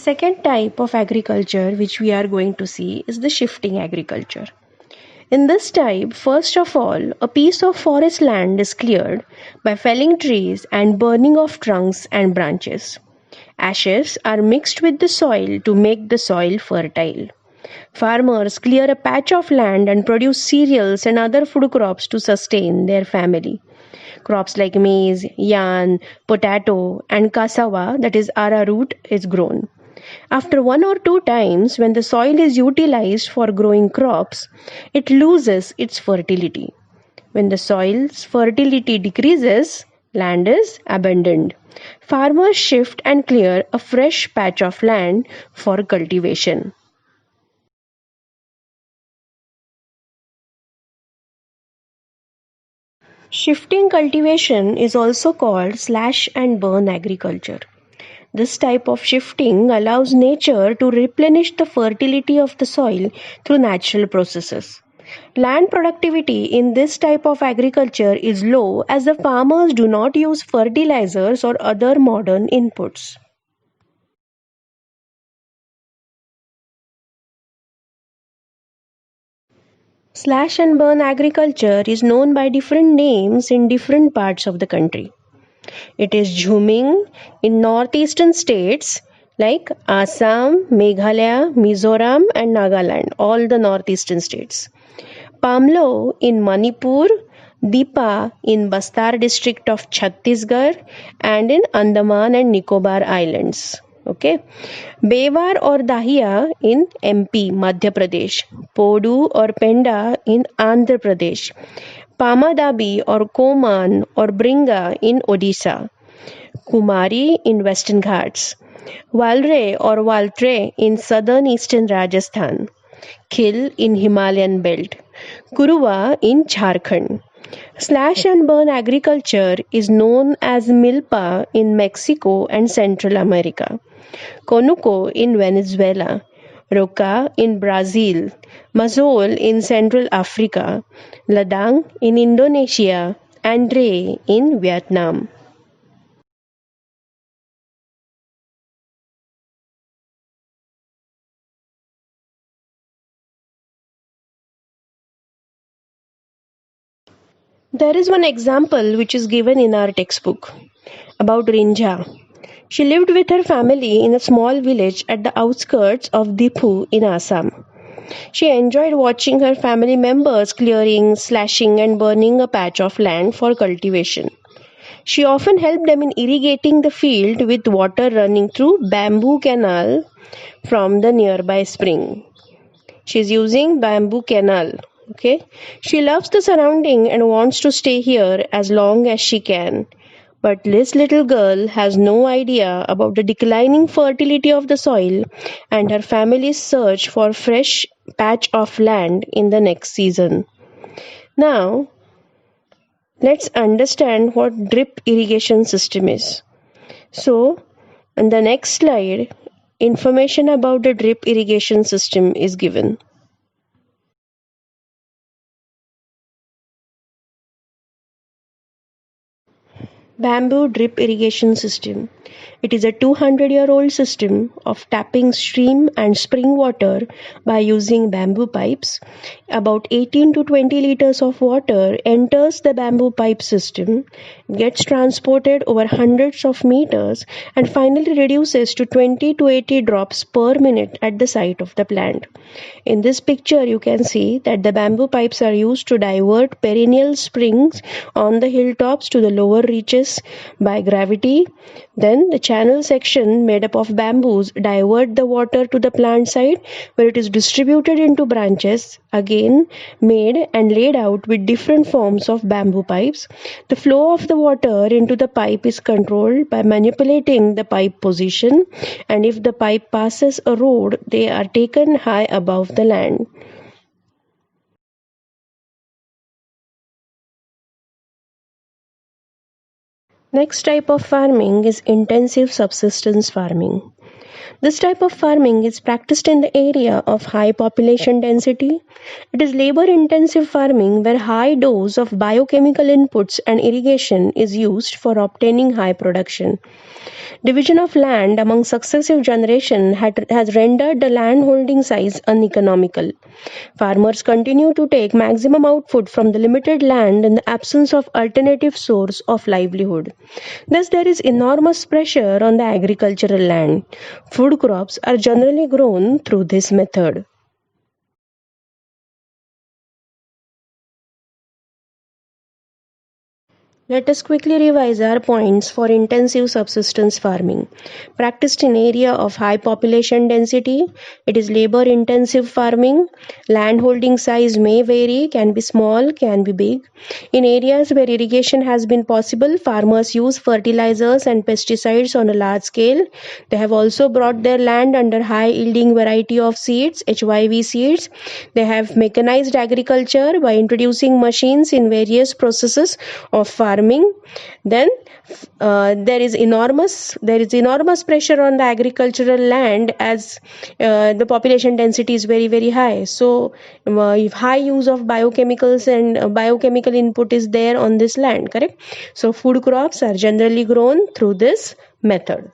second type of agriculture which we are going to see is the shifting agriculture. In this type, first of all, a piece of forest land is cleared by felling trees and burning of trunks and branches. Ashes are mixed with the soil to make the soil fertile. Farmers clear a patch of land and produce cereals and other food crops to sustain their family. Crops like maize, yam, potato, and cassava, that is arrowroot, is grown. After one or two times, when the soil is utilized for growing crops, it loses its fertility. When the soil's fertility decreases, land is abandoned. Farmers shift and clear a fresh patch of land for cultivation. Shifting cultivation is also called slash and burn agriculture. This type of shifting allows nature to replenish the fertility of the soil through natural processes. Land productivity in this type of agriculture is low as the farmers do not use fertilizers or other modern inputs. Slash and burn agriculture is known by different names in different parts of the country. It is Jhuming in northeastern states like Assam, Meghalaya, Mizoram, and Nagaland, all the northeastern states. Pamlo in Manipur, Dipa in Bastar district of Chhattisgarh, and in Andaman and Nicobar Islands. Okay. Bewar or Dahiya in MP, Madhya Pradesh. Podu or Penda in Andhra Pradesh. Pamadabi or Koman or Bringa in Odisha. Kumari in Western Ghats. Walre or Waltre in southern eastern Rajasthan. Khil in Himalayan belt. Kuruva in Jharkhand. Slash and burn agriculture is known as milpa in Mexico and Central America. Conuco in Venezuela. Roca in Brazil. Mazol in Central Africa. Ladang in Indonesia. And Dre in Vietnam. There is one example which is given in our textbook about Rinja. She lived with her family in a small village at the outskirts of Dipu in Assam. She enjoyed watching her family members clearing, slashing, and burning a patch of land for cultivation. She often helped them in irrigating the field with water running through bamboo canal from the nearby spring. She's using bamboo canal. Okay. She loves the surrounding and wants to stay here as long as she can. But this little girl has no idea about the declining fertility of the soil and her family's search for fresh patch of land in the next season. Now, let's understand what drip irrigation system is. So, in the next slide, information about the drip irrigation system is given. Bamboo drip irrigation system. It is a 200-year-old system of tapping stream and spring water by using bamboo pipes. About 18 to 20 liters of water enters the bamboo pipe system, gets transported over hundreds of meters, and finally reduces to 20 to 80 drops per minute at the site of the plant. In this picture, you can see that the bamboo pipes are used to divert perennial springs on the hilltops to the lower reaches by gravity. Then the channel section made up of bamboos divert the water to the plant side where it is distributed into branches, again made and laid out with different forms of bamboo pipes. The flow of the water into the pipe is controlled by manipulating the pipe position, and if the pipe passes a road, they are taken high above the land. Next type of farming is intensive subsistence farming. This type of farming is practiced in the area of high population density. It is labor intensive farming where high dose of biochemical inputs and irrigation is used for obtaining high production. Division of land among successive generations has rendered the land holding size uneconomical. Farmers continue to take maximum output from the limited land in the absence of alternative source of livelihood. Thus, there is enormous pressure on the agricultural land. Food crops are generally grown through this method. Let us quickly revise our points for intensive subsistence farming. Practiced in area of high population density, it is labor intensive farming. Land holding size may vary, can be small, can be big. In areas where irrigation has been possible, farmers use fertilizers and pesticides on a large scale. They have also brought their land under high yielding variety of seeds, HYV seeds. They have mechanized agriculture by introducing machines in various processes of farming. Then there is enormous pressure on the agricultural land as the population density is very high. So if high use of biochemicals and biochemical input is there on this land, correct? So food crops are generally grown through this method.